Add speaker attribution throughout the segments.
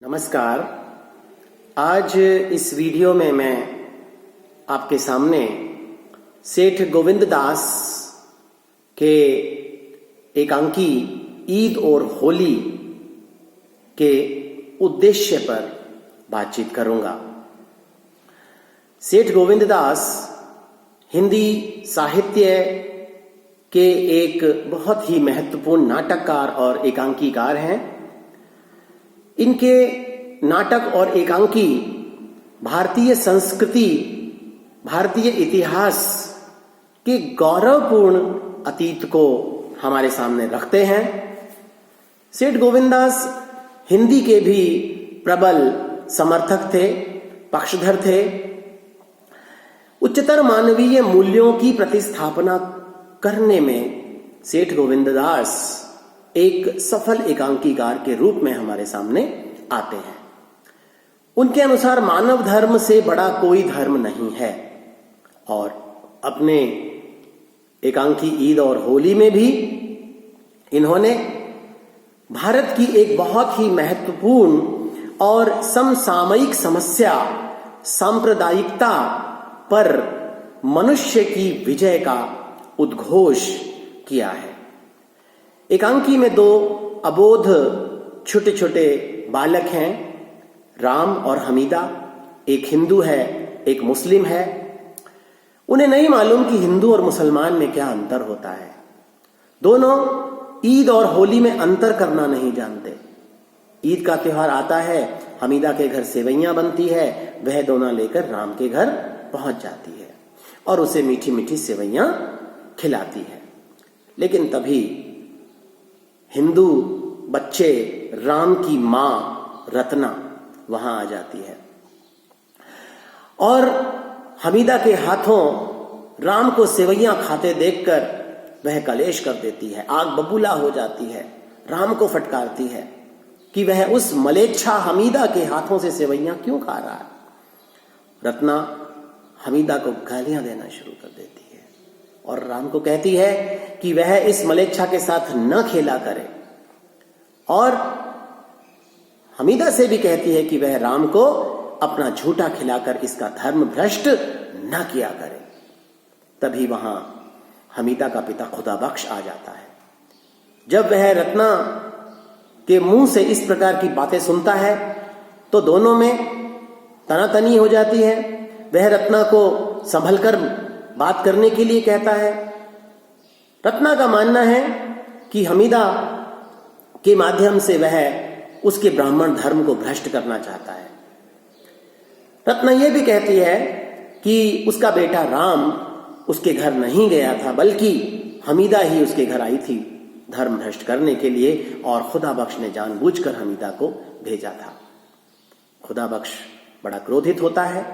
Speaker 1: नमस्कार। आज इस वीडियो में मैं आपके सामने सेठ गोविंद दास के एकांकी ईद और होली के उद्देश्य पर बातचीत करूंगा। सेठ गोविंद दास हिंदी साहित्य के एक बहुत ही महत्वपूर्ण नाटककार और एकांकीकार हैं। इनके नाटक और एकांकी भारतीय संस्कृति, भारतीय इतिहास के गौरवपूर्ण अतीत को हमारे सामने रखते हैं। सेठ गोविंद दास हिंदी के भी प्रबल समर्थक थे, पक्षधर थे। उच्चतर मानवीय मूल्यों की प्रतिस्थापना करने में सेठ गोविंद दास एक सफल एकांकीकार के रूप में हमारे सामने आते हैं। उनके अनुसार मानव धर्म से बड़ा कोई धर्म नहीं है और अपने एकांकी ईद और होली में भी इन्होंने भारत की एक बहुत ही महत्वपूर्ण और समसामयिक समस्या सांप्रदायिकता पर मनुष्य की विजय का उद्घोष किया है। एकांकी में दो अबोध छोटे छोटे बालक हैं, राम और हमीदा। एक हिंदू है, एक मुस्लिम है। उन्हें नहीं मालूम कि हिंदू और मुसलमान में क्या अंतर होता है। दोनों ईद और होली में अंतर करना नहीं जानते। ईद का त्योहार आता है, हमीदा के घर सेवइयां बनती है, वह दोना लेकर राम के घर पहुंच जाती है और उसे मीठी मीठी सेवइयां खिलाती है। लेकिन तभी हिंदू बच्चे राम की मां रत्ना वहां आ जाती है और हमीदा के हाथों राम को सेवइयां खाते देखकर वह कलेश कर देती है, आग बबूला हो जाती है। राम को फटकारती है कि वह उस मलेच्छा हमीदा के हाथों से सेवइयां क्यों खा रहा है। रत्ना हमीदा को गालियां देना शुरू कर देती है और राम को कहती है कि वह इस मलेच्छा के साथ न खेला करे और हमीदा से भी कहती है कि वह राम को अपना झूठा खिलाकर इसका धर्म भ्रष्ट न किया करे। तभी वहां हमीदा का पिता खुदा बख्श आ जाता है। जब वह रत्ना के मुंह से इस प्रकार की बातें सुनता है तो दोनों में तनातनी हो जाती है। वह रत्ना को संभलकर बात करने के लिए कहता है। रत्ना का मानना है कि हमीदा के माध्यम से वह उसके ब्राह्मण धर्म को भ्रष्ट करना चाहता है। रत्ना यह भी कहती है कि उसका बेटा राम उसके घर नहीं गया था, बल्कि हमीदा ही उसके घर आई थी धर्म भ्रष्ट करने के लिए और खुदा बख्श ने जानबूझकर हमीदा को भेजा था। खुदा बख्श बड़ा क्रोधित होता है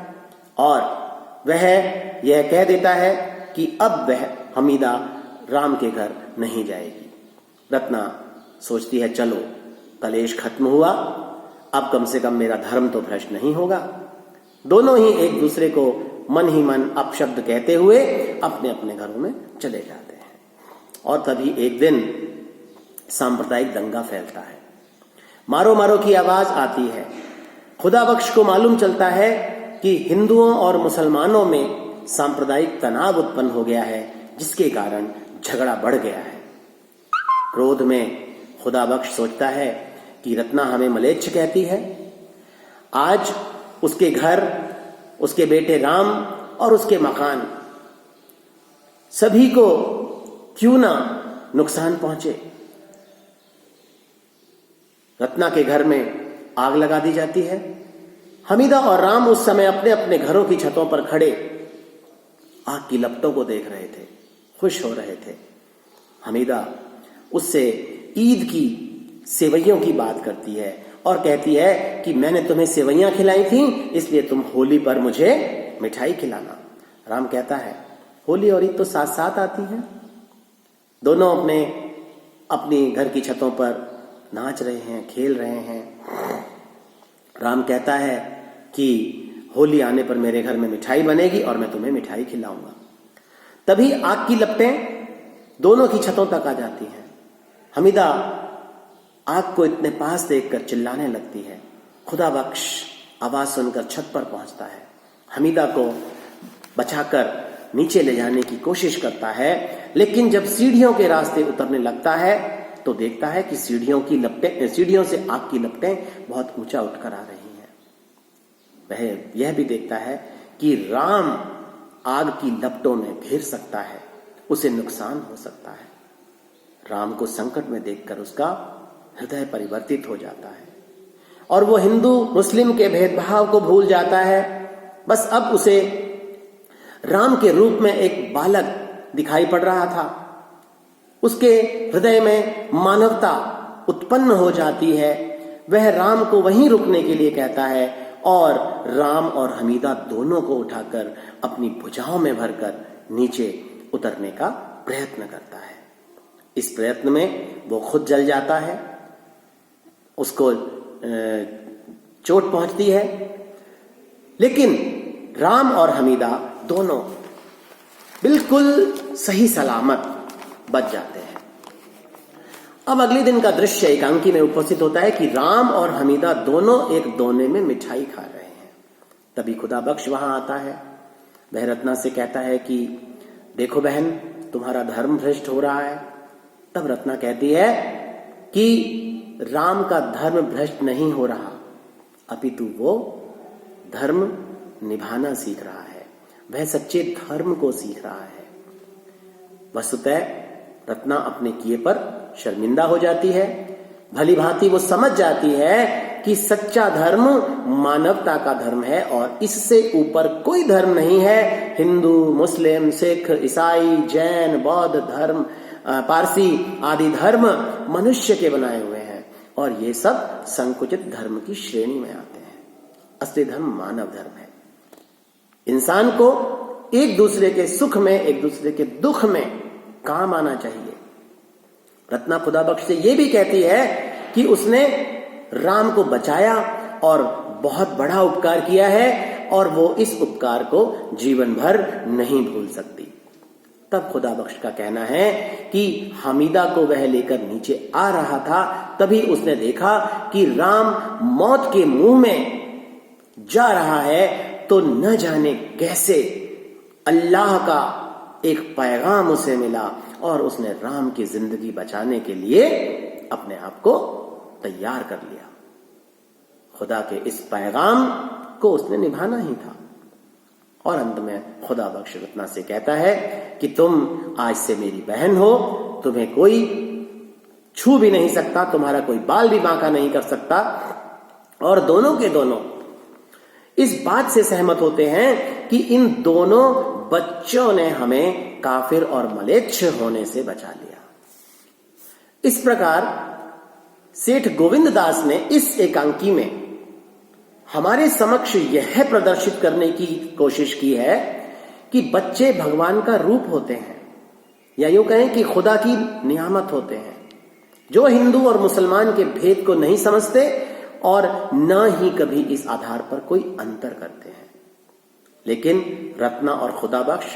Speaker 1: और वह यह कह देता है कि अब वह हमीदा राम के घर नहीं जाएगी। रत्ना सोचती है चलो कलेश खत्म हुआ, अब कम से कम मेरा धर्म तो भ्रष्ट नहीं होगा। दोनों ही एक दूसरे को मन ही मन अपशब्द कहते हुए अपने अपने घरों में चले जाते हैं और तभी एक दिन सांप्रदायिक दंगा फैलता है। मारो मारो की आवाज आती है। खुदा बख्श को मालूम चलता है कि हिंदुओं और मुसलमानों में सांप्रदायिक तनाव उत्पन्न हो गया है, जिसके कारण झगड़ा बढ़ गया है। क्रोध में खुदा बख्श सोचता है कि रत्ना हमें मलेच्छ कहती है, आज उसके घर, उसके बेटे राम और उसके मकान सभी को क्यों ना नुकसान पहुंचे। रत्ना के घर में आग लगा दी जाती है। हमीदा और राम उस समय अपने अपने घरों की छतों पर खड़े आग की लपटों को देख रहे थे, खुश हो रहे थे। हमीदा उससे ईद की सेवइयों की बात करती है और कहती है कि मैंने तुम्हें सेवइयां खिलाई थी, इसलिए तुम होली पर मुझे मिठाई खिलाना। राम कहता है होली और ईद तो साथ साथ आती हैं। दोनों अपने अपनी घर की छतों पर नाच रहे हैं, खेल रहे हैं। राम कहता है कि होली आने पर मेरे घर में मिठाई बनेगी और मैं तुम्हें मिठाई खिलाऊंगा। तभी आग की लपटें दोनों की छतों तक आ जाती हैं। हमीदा आग को इतने पास देखकर चिल्लाने लगती है खुदा बख्श आवाज सुनकर छत पर पहुंचता है, हमीदा को बचाकर नीचे ले जाने की कोशिश करता है, लेकिन जब सीढ़ियों के रास्ते उतरने लगता है तो देखता है कि सीढ़ियों से आग की लपटें बहुत ऊंचा उठकर आ रही हैं। वह यह भी देखता है कि राम आग की लपटों में घिर सकता है, उसे नुकसान हो सकता है। राम को संकट में देखकर उसका हृदय परिवर्तित हो जाता है और वो हिंदू मुस्लिम के भेदभाव को भूल जाता है। बस अब उसे राम के रूप में एक बालक दिखाई पड़ रहा था। उसके हृदय में मानवता उत्पन्न हो जाती है। वह राम को वहीं रुकने के लिए कहता है और राम और हमीदा दोनों को उठाकर अपनी भुजाओं में भरकर नीचे उतरने का प्रयत्न करता है। इस प्रयत्न में वो खुद जल जाता है, उसको चोट पहुंचती है, लेकिन राम और हमीदा दोनों बिल्कुल सही सलामत बच जाते हैं। अब अगले दिन का दृश्य एकांकी में उपस्थित होता है कि राम और हमीदा दोनों एक दोने में मिठाई खा रहे हैं। तभी खुदा बख्श वहां आता है। वह रत्ना से कहता है कि देखो बहन, तुम्हारा धर्म भ्रष्ट हो रहा है। तब रत्ना कहती है कि राम का धर्म भ्रष्ट नहीं हो रहा, अपितु वो धर्म निभाना सीख रहा है, वह सच्चे धर्म को सीख रहा है। वस्तुतः रत्ना अपने किए पर शर्मिंदा हो जाती है। भली भांति वो समझ जाती है कि सच्चा धर्म मानवता का धर्म है और इससे ऊपर कोई धर्म नहीं है। हिंदू, मुस्लिम, सिख, ईसाई, जैन, बौद्ध धर्म, पारसी आदि धर्म मनुष्य के बनाए हुए हैं और ये सब संकुचित धर्म की श्रेणी में आते हैं। असली धर्म मानव धर्म है। इंसान को एक दूसरे के सुख में, एक दूसरे के दुख में काम आना चाहिए। रत्ना खुदा बख्श से ये भी कहती है कि उसने राम को बचाया और बहुत बड़ा उपकार किया है और वो इस उपकार को जीवन भर नहीं भूल सकती। तब खुदा बख्श का कहना है कि हमीदा को वह लेकर नीचे आ रहा था, तभी उसने देखा कि राम मौत के मुंह में जा रहा है, तो न जाने कैसे अल्लाह का एक पैगाम उसे मिला और उसने राम की जिंदगी बचाने के लिए अपने आप को तैयार कर लिया। खुदा के इस पैगाम को उसने निभाना ही था। और अंत में खुदा बख्श रत्ना से कहता है कि तुम आज से मेरी बहन हो, तुम्हें कोई छू भी नहीं सकता, तुम्हारा कोई बाल भी बांका नहीं कर सकता। और दोनों के दोनों इस बात से सहमत होते हैं कि इन दोनों बच्चों ने हमें काफिर और मलेच्छ होने से बचा लिया। इस प्रकार सेठ गोविंद दास ने इस एकांकी में हमारे समक्ष यह प्रदर्शित करने की कोशिश की है कि बच्चे भगवान का रूप होते हैं, या यूं कहें कि खुदा की नियामत होते हैं, जो हिंदू और मुसलमान के भेद को नहीं समझते और न ही कभी इस आधार पर कोई अंतर करते हैं। लेकिन रत्ना और खुदा बख्श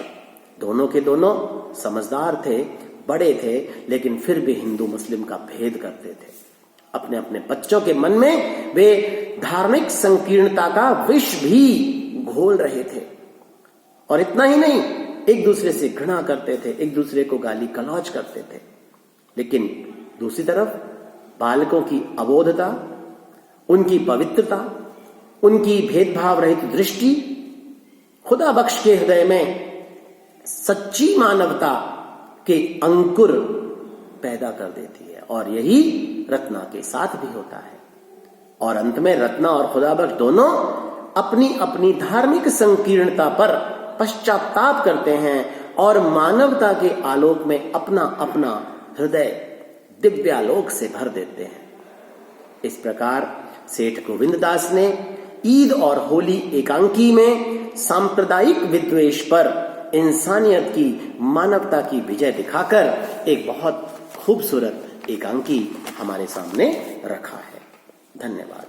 Speaker 1: दोनों के दोनों समझदार थे, बड़े थे, लेकिन फिर भी हिंदू मुस्लिम का भेद करते थे। अपने अपने बच्चों के मन में वे धार्मिक संकीर्णता का विष भी घोल रहे थे। और इतना ही नहीं, एक दूसरे से घृणा करते थे, एक दूसरे को गाली गलौज करते थे। लेकिन दूसरी तरफ बालकों की अबोधता, उनकी पवित्रता, उनकी भेदभाव रहित दृष्टि खुदा बख्श के हृदय में सच्ची मानवता के अंकुर पैदा कर देती है। और यही रत्ना के साथ भी होता है। और अंत में रत्ना और खुदा बख्श दोनों अपनी अपनी धार्मिक संकीर्णता पर पश्चाताप करते हैं और मानवता के आलोक में अपना अपना हृदय दिव्यालोक से भर देते हैं। इस प्रकार सेठ गोविंद दास ने ईद और होली एकांकी में सांप्रदायिक विद्वेष पर इंसानियत की, मानवता की विजय दिखाकर एक बहुत खूबसूरत एकांकी हमारे सामने रखा है। धन्यवाद।